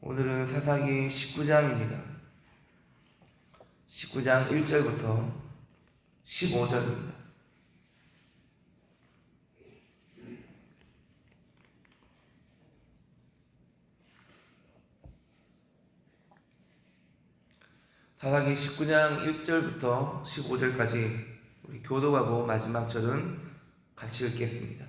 오늘은 사사기 19장입니다. 19장 1절부터 15절입니다. 사사기 19장 1절부터 15절까지 우리 교도하고 마지막 절은 같이 읽겠습니다.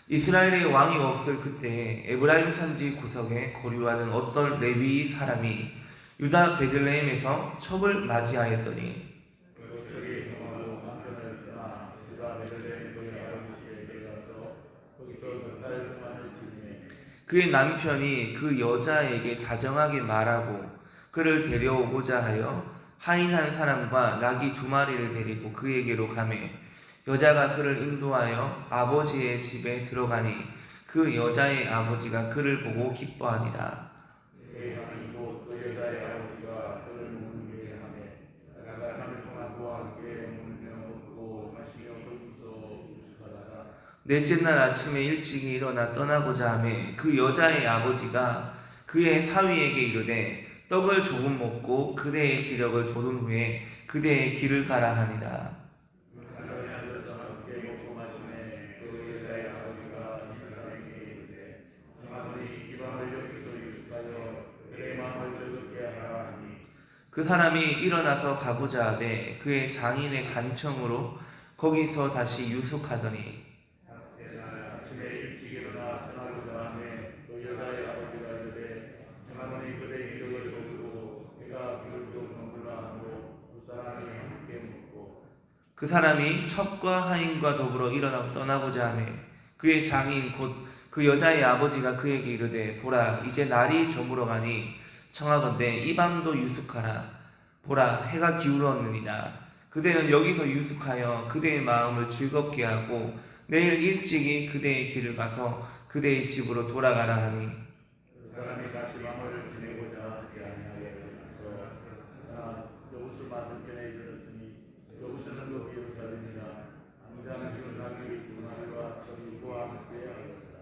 이스라엘의 왕이 없을 그때 에브라임 산지 구석에 거류하는 어떤 레위 사람이 유다 베들레헴에서 첩을 맞이하였더니 그의 남편이 그 여자에게 다정하게 말하고 그를 데려오고자 하여 하인 한 사람과 나귀 2마리를 데리고 그에게로 가매 여자가 그를 인도하여 아버지의 집에 들어가니 그 여자의 아버지가 그를 보고 기뻐하니라. 넷째 날 아침에 일찍이 일어나 떠나고자 하매 그 여자의 아버지가 그의 사위에게 이르되 떡을 조금 먹고 그대의 기력을 돋운 후에 그대의 길을 가라 하니라. 그 사람이 일어나서 가고자 하되 그의 장인의 간청으로 거기서 다시 유숙하더니 그 사람이 첩과 하인과 더불어 일어나 떠나고자 하매 그의 장인 곧 그 여자의 아버지가 그에게 이르되 보라 이제 날이 저물어가니 청하건대 이 밤도 유숙하라. 보라 해가 기울었느니라. 그대는 여기서 유숙하여 그대의 마음을 즐겁게 하고 내일 일찍이 그대의 길을 가서 그대의 집으로 돌아가라 하니 그 사람이 다시 밤을 지내고자 하지 아니하여서 여호수 맞은편에 이르렀으니 여호수는 거기 예루살렘이라. 당장 그 나귀 2마리와 저리고 함께 하였더라.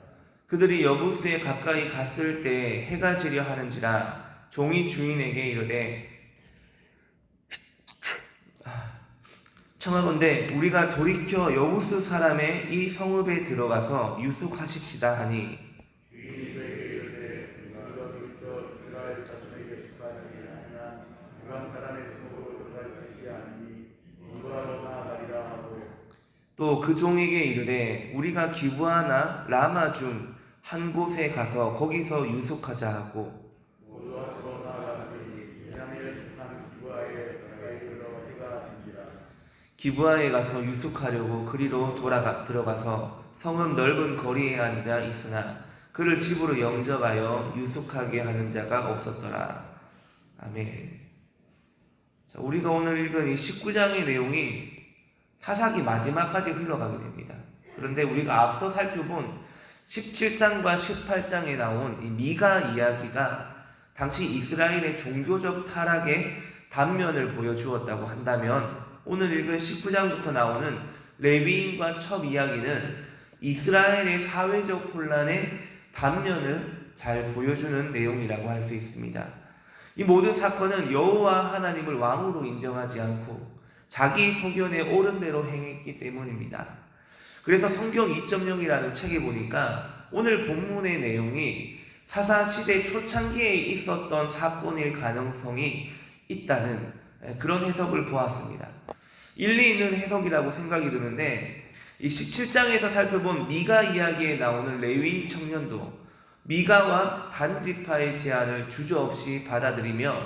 그들이 여부스에 가까이 갔을 때 해가 지려 하는지라 종이 주인에게 이르되 청하건대 우리가 돌이켜 여부스 사람의 이 성읍에 들어가서 유숙하십시다 하니 주인이 그에게 이르되 우리가 돌이켜 이스라엘 자손에게 축하하지 아니한 이방 사람의 성읍으로 들어갈 것이 아니니 이거로 나아가리라 하고 또 그 종에게 이르되 우리가 기브아나 라마 중 한 곳에 가서 거기서 유숙하자 하고 모두 앞으로 나아가니 베냐민을 속한 기브아에 가까이 이르러 해가 진지라. 기브아에 가서 유숙하려고 그리로 들어가서 성읍 넓은 거리에 앉아 있으나 그를 집으로 영접하여 유숙하게 하는 자가 없었더라. 아멘. 자, 우리가 오늘 읽은 이 19장의 내용이 사사기 마지막까지 흘러가게 됩니다. 그런데 우리가 앞서 살펴본 17장과 18장에 나온 이 미가 이야기가 당시 이스라엘의 종교적 타락의 단면을 보여주었다고 한다면 오늘 읽은 19장부터 나오는 레위인과 첩 이야기는 이스라엘의 사회적 혼란의 단면을 잘 보여주는 내용이라고 할 수 있습니다. 이 모든 사건은 여호와 하나님을 왕으로 인정하지 않고 자기 소견에 옳은 대로 행했기 때문입니다. 그래서 성경 2.0이라는 책에 보니까 오늘 본문의 내용이 사사시대 초창기에 있었던 사건일 가능성이 있다는 그런 해석을 보았습니다. 일리 있는 해석이라고 생각이 드는데 이 17장에서 살펴본 미가 이야기에 나오는 레위인 청년도 미가와 단지파의 제안을 주저없이 받아들이며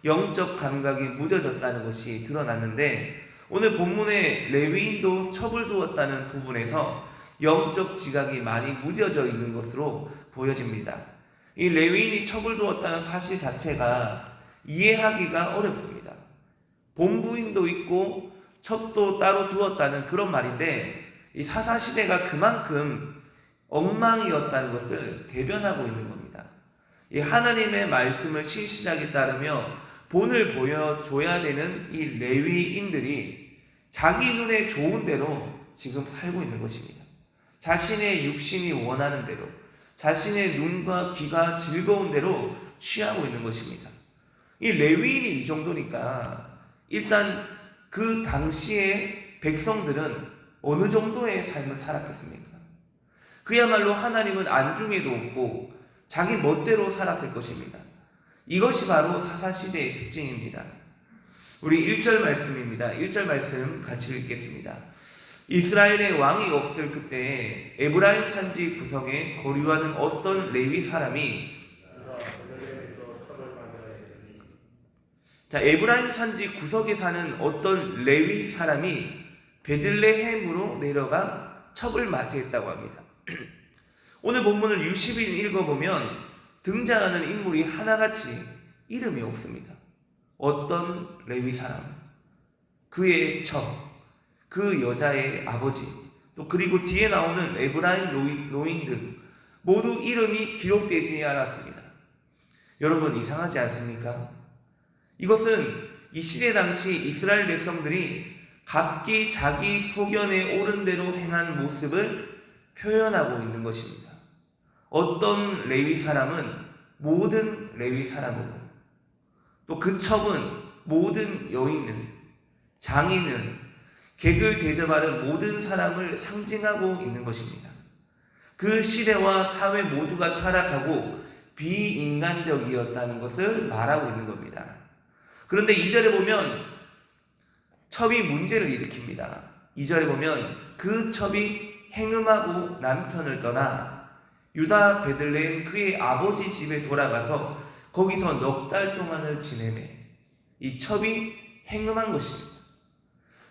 영적 감각이 무뎌졌다는 것이 드러났는데 오늘 본문의 레위인도 첩을 두었다는 부분에서 영적 지각이 많이 무뎌져 있는 것으로 보여집니다. 이 레위인이 첩을 두었다는 사실 자체가 이해하기가 어렵습니다. 본부인도 있고 첩도 따로 두었다는 그런 말인데 이 사사시대가 그만큼 엉망이었다는 것을 대변하고 있는 겁니다. 이 하나님의 말씀을 신실하게 따르며 본을 보여줘야 되는 이 레위인들이 자기 눈에 좋은 대로 지금 살고 있는 것입니다. 자신의 육신이 원하는 대로, 자신의 눈과 귀가 즐거운 대로 취하고 있는 것입니다. 이 레위인이 이 정도니까 일단 그 당시의 백성들은 어느 정도의 삶을 살았겠습니까? 그야말로 하나님은 안중에도 없고 자기 멋대로 살았을 것입니다. 이것이 바로 사사시대의 특징입니다. 우리 1절 말씀입니다. 1절 말씀 같이 읽겠습니다. 이스라엘의 왕이 없을 그때 에브라임 산지 구석에 거류하는 어떤 레위 사람이 에브라임 산지 구석에 사는 어떤 레위 사람이 베들레헴으로 내려가 첩을 맞이했다고 합니다. 오늘 본문을 유심히 읽어보면 등장하는 인물이 하나같이 이름이 없습니다. 어떤 레위 사람, 그의 첩, 그 여자의 아버지, 또 그리고 뒤에 나오는 에브라임 노인 등 모두 이름이 기록되지 않았습니다. 여러분, 이상하지 않습니까? 이것은 이 시대 당시 이스라엘 백성들이 각기 자기 소견에 옳은 대로 행한 모습을 표현하고 있는 것입니다. 어떤 레위 사람은 모든 레위 사람으로, 또 그 첩은 모든 여인은, 장인은, 객을 대접하는 모든 사람을 상징하고 있는 것입니다. 그 시대와 사회 모두가 타락하고 비인간적이었다는 것을 말하고 있는 겁니다. 그런데 2절에 보면 첩이 문제를 일으킵니다. 2절에 보면 그 첩이 행음하고 남편을 떠나 유다 베들레헴 그의 아버지 집에 돌아가서 거기서 넉 달 동안을 지내매 이 첩이 행음한 것입니다.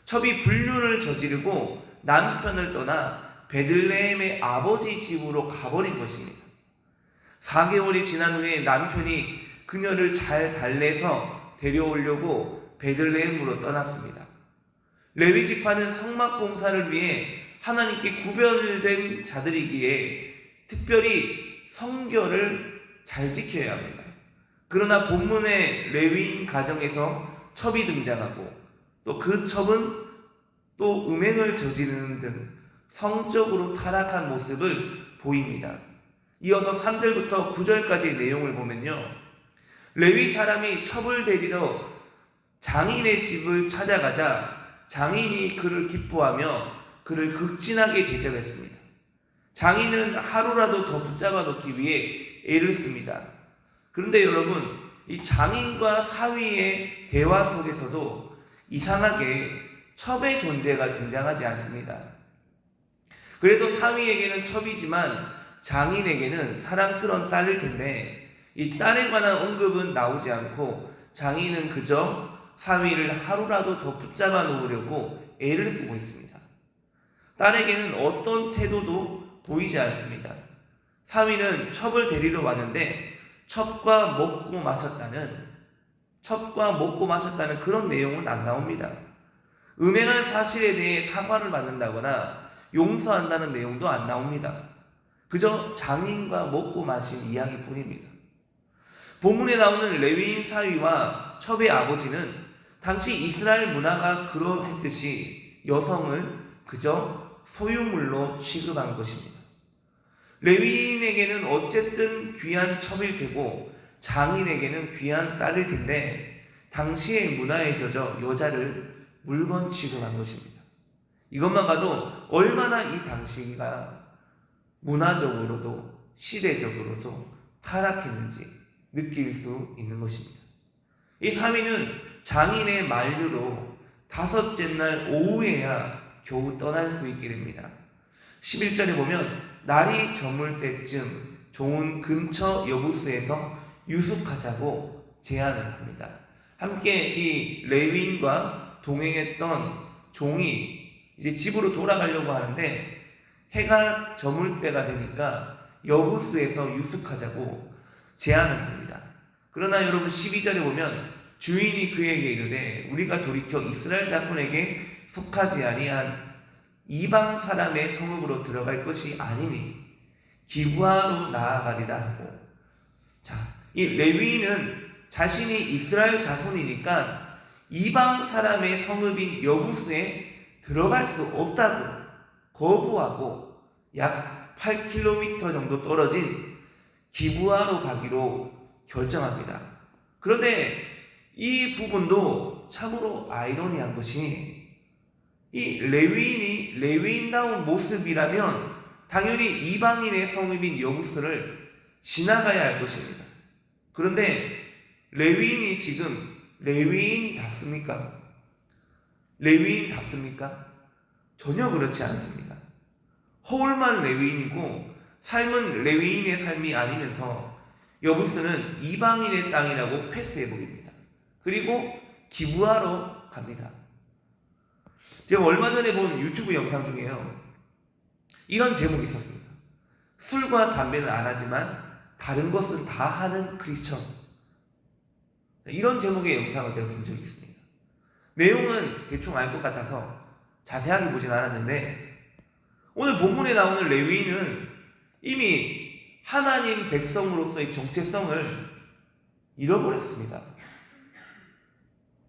첩이 불륜을 저지르고 남편을 떠나 베들레헴의 아버지 집으로 가버린 것입니다. 4개월이 지난 후에 남편이 그녀를 잘 달래서 데려오려고 베들레헴으로 떠났습니다. 레위 지파는 성막 공사를 위해 하나님께 구별된 자들이기에 특별히 성결을 잘 지켜야 합니다. 그러나 본문의 레위인 가정에서 첩이 등장하고 또 그 첩은 또 음행을 저지르는 등 성적으로 타락한 모습을 보입니다. 이어서 3절부터 9절까지의 내용을 보면요, 레위 사람이 첩을 데리러 장인의 집을 찾아가자 장인이 그를 기뻐하며 그를 극진하게 대접했습니다. 장인은 하루라도 더 붙잡아 놓기 위해 애를 씁니다. 그런데 여러분, 이 장인과 사위의 대화 속에서도 이상하게 첩의 존재가 등장하지 않습니다. 그래도 사위에게는 첩이지만 장인에게는 사랑스러운 딸일 텐데 이 딸에 관한 언급은 나오지 않고 장인은 그저 사위를 하루라도 더 붙잡아 놓으려고 애를 쓰고 있습니다. 딸에게는 어떤 태도도 보이지 않습니다. 사위는 첩을 데리러 왔는데 첩과 먹고 마셨다는 그런 내용은 안 나옵니다. 음행한 사실에 대해 사과를 받는다거나 용서한다는 내용도 안 나옵니다. 그저 장인과 먹고 마신 이야기뿐입니다. 본문에 나오는 레위인 사위와 첩의 아버지는 당시 이스라엘 문화가 그러했듯이 여성을 그저 소유물로 취급한 것입니다. 레위인에게는 어쨌든 귀한 첩일 테고 장인에게는 귀한 딸일 텐데 당시의 문화에 젖어 여자를 물건 취급한 것입니다. 이것만 봐도 얼마나 이 당시가 문화적으로도 시대적으로도 타락했는지 느낄 수 있는 것입니다. 이 사위는 장인의 만류로 5째 날 오후에야 겨우 떠날 수 있게 됩니다. 11절에 보면 날이 저물 때쯤 종은 근처 여부수에서 유숙하자고 제안을 합니다. 함께 이 레위인과 동행했던 종이 이제 집으로 돌아가려고 하는데 해가 저물 때가 되니까 여부수에서 유숙하자고 제안을 합니다. 그러나 여러분 12절에 보면 주인이 그에게 이르되 우리가 돌이켜 이스라엘 자손에게 속하지 아니한 이방 사람의 성읍으로 들어갈 것이 아니니 기브아로 나아가리라 하고, 이 레위인은 자신이 이스라엘 자손이니까 이방 사람의 성읍인 여부수에 들어갈 수 없다고 거부하고 약 8km 정도 떨어진 기브아로 가기로 결정합니다. 그런데 이 부분도 참으로 아이러니한 것이 이 레위인이 레위인다운 모습이라면 당연히 이방인의 성읍인 여부스를 지나가야 할 것입니다. 그런데 레위인이 지금 레위인답습니까? 레위인답습니까? 전혀 그렇지 않습니다. 허울만 레위인이고 삶은 레위인의 삶이 아니면서 여부스는 이방인의 땅이라고 패스해버립니다. 그리고 기브아로 갑니다. 제가 얼마 전에 본 유튜브 영상 중에요, 이런 제목이 있었습니다. 술과 담배는 안 하지만 다른 것은 다 하는 크리스천. 이런 제목의 영상을 제가 본 적이 있습니다. 내용은 대충 알 것 같아서 자세하게 보진 않았는데, 오늘 본문에 나오는 레위인은 이미 하나님 백성으로서의 정체성을 잃어버렸습니다.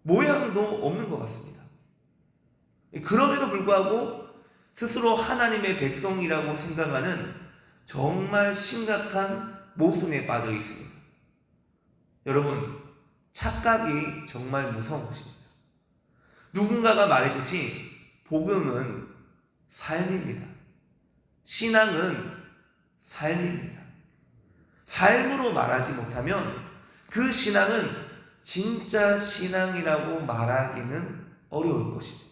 모양도 없는 것 같습니다. 그럼에도 불구하고 스스로 하나님의 백성이라고 생각하는 정말 심각한 모순에 빠져 있습니다. 여러분, 착각이 정말 무서운 것입니다. 누군가가 말했듯이 복음은 삶입니다. 신앙은 삶입니다. 삶으로 말하지 못하면 그 신앙은 진짜 신앙이라고 말하기는 어려울 것입니다.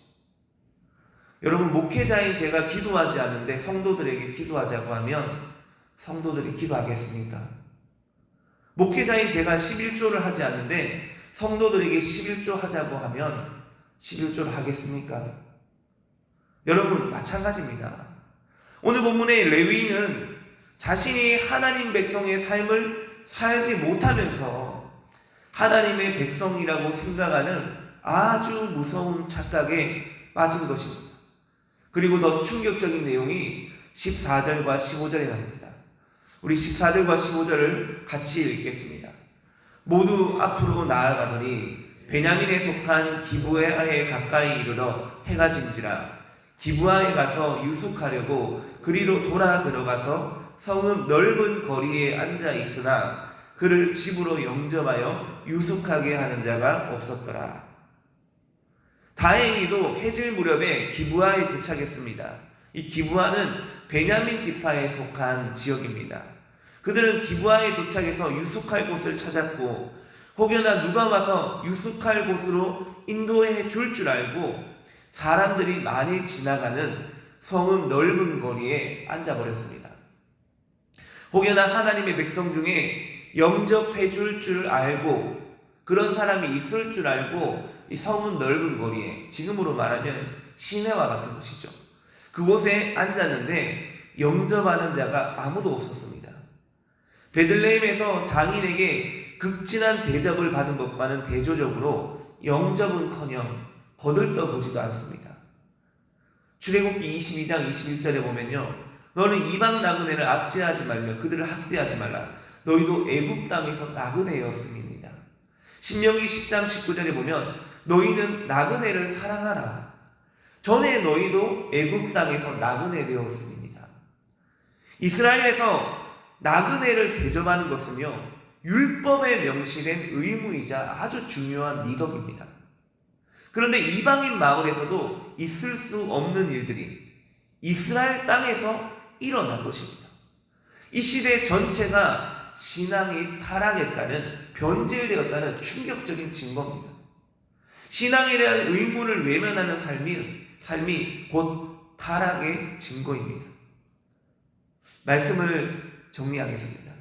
여러분, 목회자인 제가 기도하지 않는데 성도들에게 기도하자고 하면 성도들이 기도하겠습니까? 목회자인 제가 11조를 하지 않는데 성도들에게 11조 하자고 하면 11조를 하겠습니까? 여러분, 마찬가지입니다. 오늘 본문의 레위인은 자신이 하나님 백성의 삶을 살지 못하면서 하나님의 백성이라고 생각하는 아주 무서운 착각에 빠진 것입니다. 그리고 더 충격적인 내용이 14절과 15절에 나옵니다. 우리 14절과 15절을 같이 읽겠습니다. 모두 앞으로 나아가더니 베냐민에 속한 기브아에 가까이 이르러 해가 진지라. 기브아에 가서 유숙하려고 그리로 돌아 들어가서 성읍 넓은 거리에 앉아 있으나 그를 집으로 영접하여 유숙하게 하는 자가 없었더라. 다행히도 해질 무렵에 기브아에 도착했습니다. 이 기브아는 베냐민 지파에 속한 지역입니다. 그들은 기브아에 도착해서 유숙할 곳을 찾았고 혹여나 누가 와서 유숙할 곳으로 인도해 줄 줄 알고 사람들이 많이 지나가는 성읍 넓은 거리에 앉아버렸습니다. 혹여나 하나님의 백성 중에 영접해 줄 줄 알고 그런 사람이 있을 줄 알고 이 성읍 넓은 거리에, 지금으로 말하면 시내와 같은 곳이죠, 그곳에 앉았는데 영접하는 자가 아무도 없었습니다. 베들레헴에서 장인에게 극진한 대접을 받은 것과는 대조적으로 영접은커녕 거들떠보지도 않습니다. 출애굽기 22장 21절에 보면요, 너는 이방 나그네를 압제하지 말며 그들을 학대하지 말라. 너희도 애굽 땅에서 나그네였음입니다. 신명기 10장 19절에 보면 너희는 나그네를 사랑하라. 전에 너희도 애굽 땅에서 나그네 되었음입니다. 이스라엘에서 나그네를 대접하는 것은요, 율법에 명시된 의무이자 아주 중요한 미덕입니다. 그런데 이방인 마을에서도 있을 수 없는 일들이 이스라엘 땅에서 일어난 것입니다. 이 시대 전체가 신앙이 타락했다는, 변질되었다는 충격적인 증거입니다. 신앙에 대한 의무를 외면하는 삶이 곧 타락의 증거입니다. 말씀을 정리하겠습니다.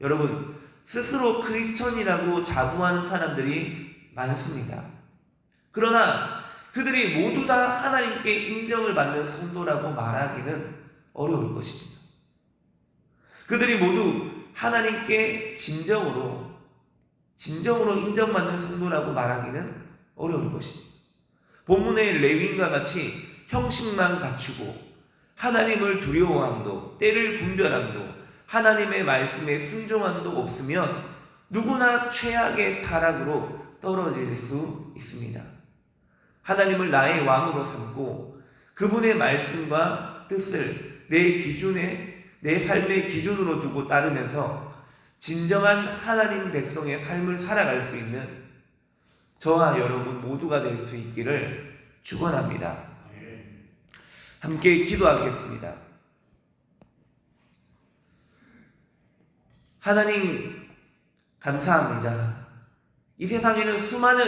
여러분, 스스로 크리스천이라고 자부하는 사람들이 많습니다. 그러나 그들이 모두 다 하나님께 인정을 받는 성도라고 말하기는 어려울 것입니다. 그들이 모두 하나님께 진정으로 인정받는 성도라고 말하기는 어려울 것입니다. 본문의 레위인과 같이 형식만 갖추고 하나님을 두려워함도, 때를 분별함도, 하나님의 말씀에 순종함도 없으면 누구나 최악의 타락으로 떨어질 수 있습니다. 하나님을 나의 왕으로 삼고 그분의 말씀과 뜻을 내 기준에 내 삶의 기준으로 두고 따르면서 진정한 하나님 백성의 삶을 살아갈 수 있는 저와 여러분 모두가 될 수 있기를 축원합니다. 함께 기도하겠습니다. 하나님 감사합니다. 이 세상에는 수많은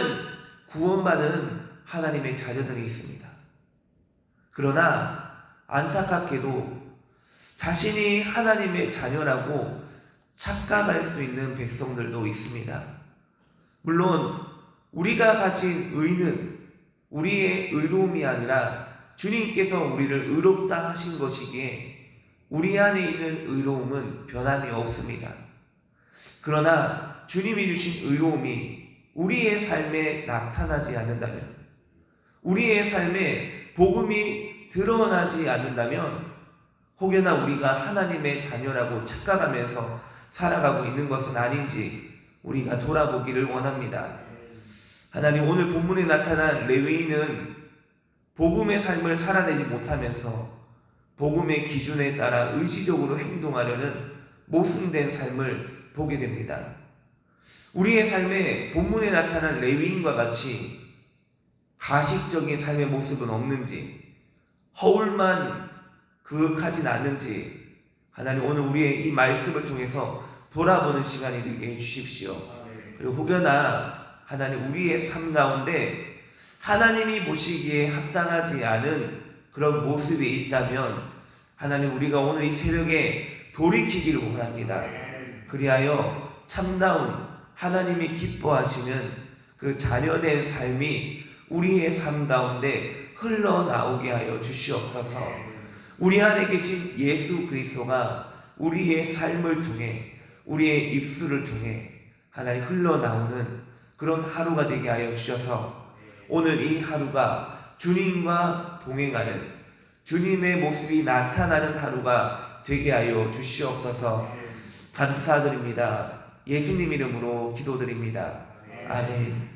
구원받은 하나님의 자녀들이 있습니다. 그러나 안타깝게도 자신이 하나님의 자녀라고 착각할 수 있는 백성들도 있습니다. 물론 우리가 가진 의는 우리의 의로움이 아니라 주님께서 우리를 의롭다 하신 것이기에 우리 안에 있는 의로움은 변함이 없습니다. 그러나 주님이 주신 의로움이 우리의 삶에 나타나지 않는다면, 우리의 삶에 복음이 드러나지 않는다면 혹여나 우리가 하나님의 자녀라고 착각하면서 살아가고 있는 것은 아닌지 우리가 돌아보기를 원합니다. 하나님, 오늘 본문에 나타난 레위인은 복음의 삶을 살아내지 못하면서 복음의 기준에 따라 의지적으로 행동하려는 모순된 삶을 보게 됩니다. 우리의 삶에 본문에 나타난 레위인과 같이 가식적인 삶의 모습은 없는지, 허울만 그윽하진 않는지 하나님 오늘 우리의 이 말씀을 통해서 돌아보는 시간이 되게 해주십시오. 그리고 혹여나 하나님 우리의 삶 가운데 하나님이 보시기에 합당하지 않은 그런 모습이 있다면 하나님 우리가 오늘 이 새벽에 돌이키기를 원합니다. 그리하여 참다운 하나님이 기뻐하시는 그 자녀된 삶이 우리의 삶 가운데 흘러나오게 하여 주시옵소서. 우리 안에 계신 예수 그리스도가 우리의 삶을 통해 우리의 입술을 통해 하나님 흘러나오는 그런 하루가 되게 하여 주셔서 오늘 이 하루가 주님과 동행하는 주님의 모습이 나타나는 하루가 되게 하여 주시옵소서. 감사드립니다. 예수님 이름으로 기도드립니다. 아멘.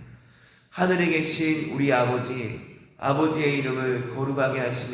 하늘에 계신 우리 아버지의 이름을 거룩하게 하시며